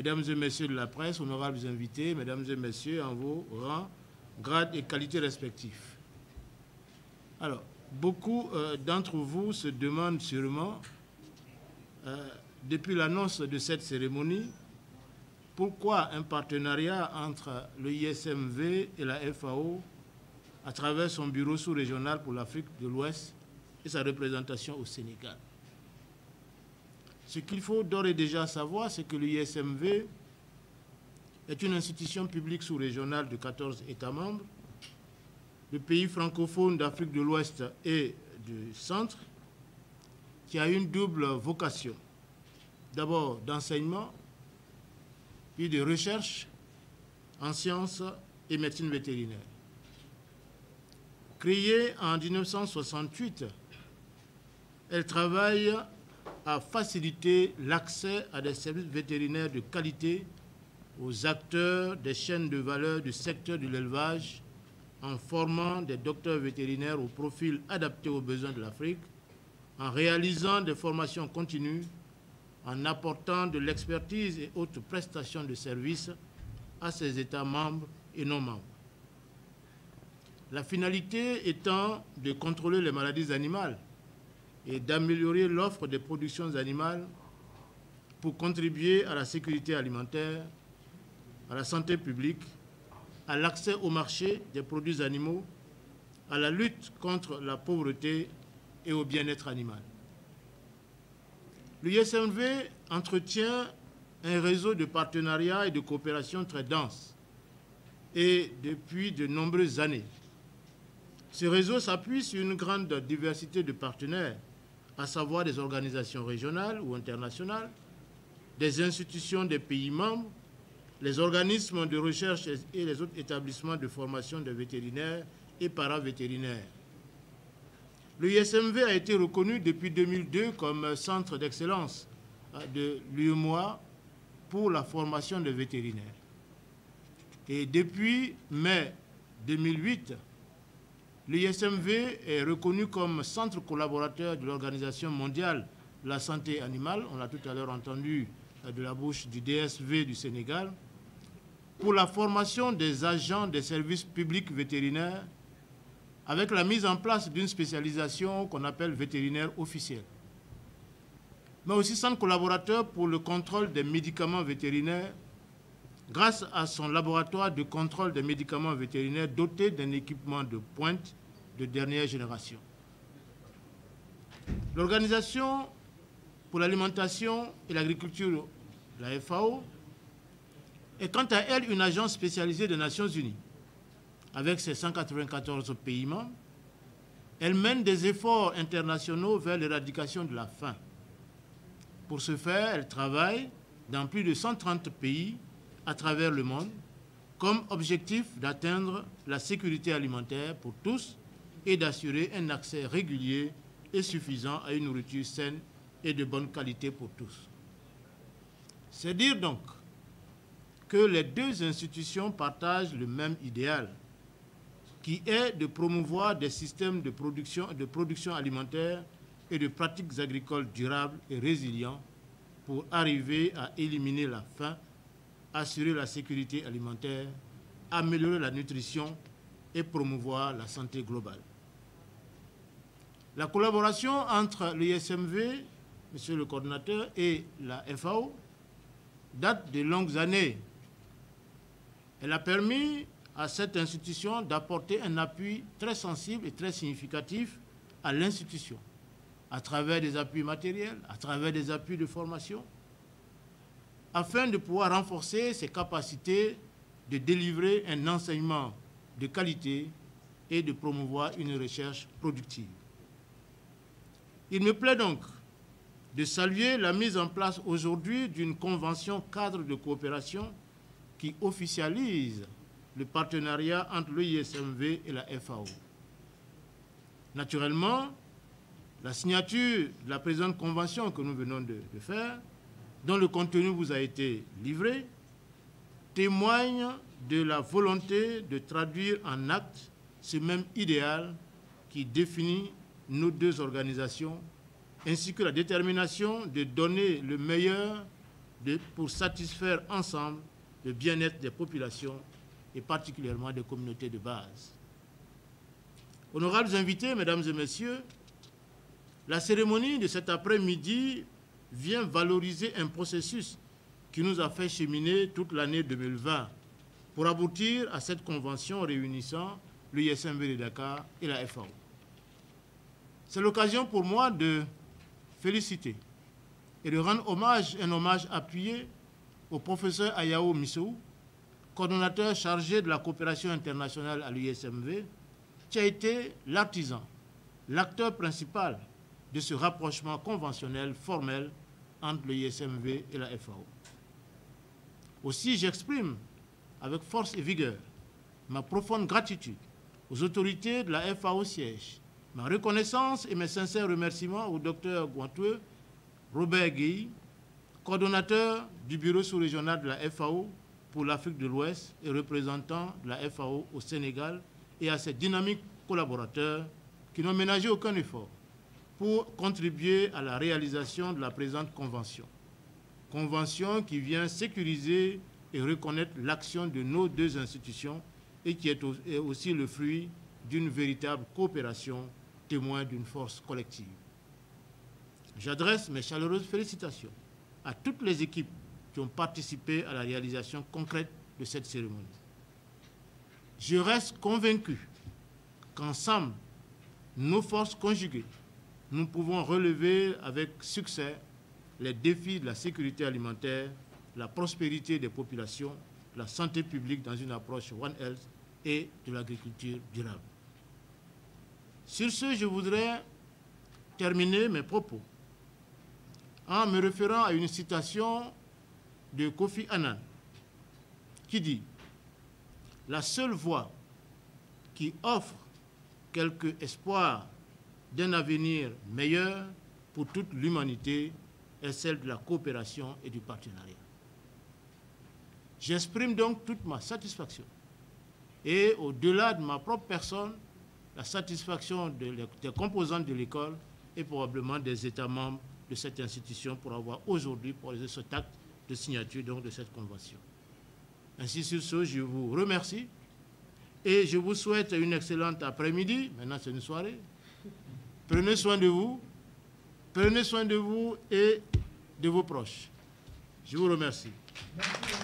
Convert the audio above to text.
Mesdames et messieurs de la presse, honorables invités, mesdames et messieurs, en vos rangs, grades et qualités respectifs. Alors, beaucoup d'entre vous se demandent sûrement, depuis l'annonce de cette cérémonie, pourquoi un partenariat entre le ISMV et la FAO à travers son bureau sous-régional pour l'Afrique de l'Ouest et sa représentation au Sénégal. Ce qu'il faut d'ores et déjà savoir, c'est que l'ISMV est une institution publique sous-régionale de 14 États membres, de pays francophones d'Afrique de l'Ouest et du Centre, qui a une double vocation. D'abord d'enseignement, puis de recherche en sciences et médecine vétérinaire. Créée en 1968, elle travaille à faciliter l'accès à des services vétérinaires de qualité aux acteurs des chaînes de valeur du secteur de l'élevage en formant des docteurs vétérinaires au profil adapté aux besoins de l'Afrique, en réalisant des formations continues, en apportant de l'expertise et autres prestations de services à ses États membres et non membres. La finalité étant de contrôler les maladies animales et d'améliorer l'offre des productions animales pour contribuer à la sécurité alimentaire, à la santé publique, à l'accès au marché des produits animaux, à la lutte contre la pauvreté et au bien-être animal. L'ISMV entretient un réseau de partenariats et de coopération très dense et depuis de nombreuses années. Ce réseau s'appuie sur une grande diversité de partenaires, à savoir des organisations régionales ou internationales, des institutions des pays membres, les organismes de recherche et les autres établissements de formation de vétérinaires et paravétérinaires. Le ISMV a été reconnu depuis 2002 comme centre d'excellence de l'UEMOA pour la formation de vétérinaires. Et depuis mai 2008, l'ISMV est reconnu comme centre collaborateur de l'Organisation mondiale de la santé animale, on l'a tout à l'heure entendu de la bouche du DSV du Sénégal, pour la formation des agents des services publics vétérinaires avec la mise en place d'une spécialisation qu'on appelle vétérinaire officiel. Mais aussi centre collaborateur pour le contrôle des médicaments vétérinaires grâce à son laboratoire de contrôle des médicaments vétérinaires doté d'un équipement de pointe de dernière génération. L'Organisation pour l'alimentation et l'agriculture, la FAO, est quant à elle une agence spécialisée des Nations Unies. Avec ses 194 pays membres, elle mène des efforts internationaux vers l'éradication de la faim. Pour ce faire, elle travaille dans plus de 130 pays à travers le monde, comme objectif d'atteindre la sécurité alimentaire pour tous et d'assurer un accès régulier et suffisant à une nourriture saine et de bonne qualité pour tous. C'est dire donc que les deux institutions partagent le même idéal, qui est de promouvoir des systèmes de production alimentaire et de pratiques agricoles durables et résilients pour arriver à éliminer la faim, assurer la sécurité alimentaire, améliorer la nutrition et promouvoir la santé globale. La collaboration entre l'ISMV, monsieur le coordinateur, et la FAO date de longues années. Elle a permis à cette institution d'apporter un appui très sensible et très significatif à l'institution, à travers des appuis matériels, à travers des appuis de formation, afin de pouvoir renforcer ses capacités de délivrer un enseignement de qualité et de promouvoir une recherche productive. Il me plaît donc de saluer la mise en place aujourd'hui d'une convention cadre de coopération qui officialise le partenariat entre l'ISMV et la FAO. Naturellement, la signature de la présente convention que nous venons de faire, dont le contenu vous a été livré, témoigne de la volonté de traduire en actes ce même idéal qui définit nos deux organisations, ainsi que la détermination de donner le meilleur pour satisfaire ensemble le bien-être des populations et particulièrement des communautés de base. Honorables invités, mesdames et messieurs, la cérémonie de cet après-midi vient valoriser un processus qui nous a fait cheminer toute l'année 2020 pour aboutir à cette convention réunissant l'UISMV de Dakar et la FAO. C'est l'occasion pour moi de féliciter et de rendre un hommage appuyé au professeur Ayao Missou, coordonnateur chargé de la coopération internationale à l'UISMV, qui a été l'artisan, l'acteur principal de ce rapprochement conventionnel formel entre l'UISMV et la FAO. Aussi, j'exprime avec force et vigueur ma profonde gratitude aux autorités de la FAO siège, ma reconnaissance et mes sincères remerciements au Dr Guantoué Robert Guy, coordonnateur du bureau sous-régional de la FAO pour l'Afrique de l'Ouest et représentant de la FAO au Sénégal, et à ses dynamiques collaborateurs qui n'ont ménagé aucun effort pour contribuer à la réalisation de la présente convention. Convention qui vient sécuriser et reconnaître l'action de nos deux institutions et qui est aussi le fruit d'une véritable coopération, témoin d'une force collective. J'adresse mes chaleureuses félicitations à toutes les équipes qui ont participé à la réalisation concrète de cette cérémonie. Je reste convaincu qu'ensemble, nos forces conjuguées, nous pouvons relever avec succès les défis de la sécurité alimentaire, la prospérité des populations, la santé publique dans une approche One Health et de l'agriculture durable. Sur ce, je voudrais terminer mes propos en me référant à une citation de Kofi Annan qui dit « La seule voie qui offre quelque espoir d'un avenir meilleur pour toute l'humanité est celle de la coopération et du partenariat. » J'exprime donc toute ma satisfaction et au-delà de ma propre personne, la satisfaction des composantes de l'école et probablement des États membres de cette institution pour avoir aujourd'hui posé cet acte de signature donc, de cette convention. Ainsi, sur ce, je vous remercie et je vous souhaite une excellente après-midi. Maintenant, c'est une soirée. Prenez soin de vous et de vos proches. Je vous remercie. Merci.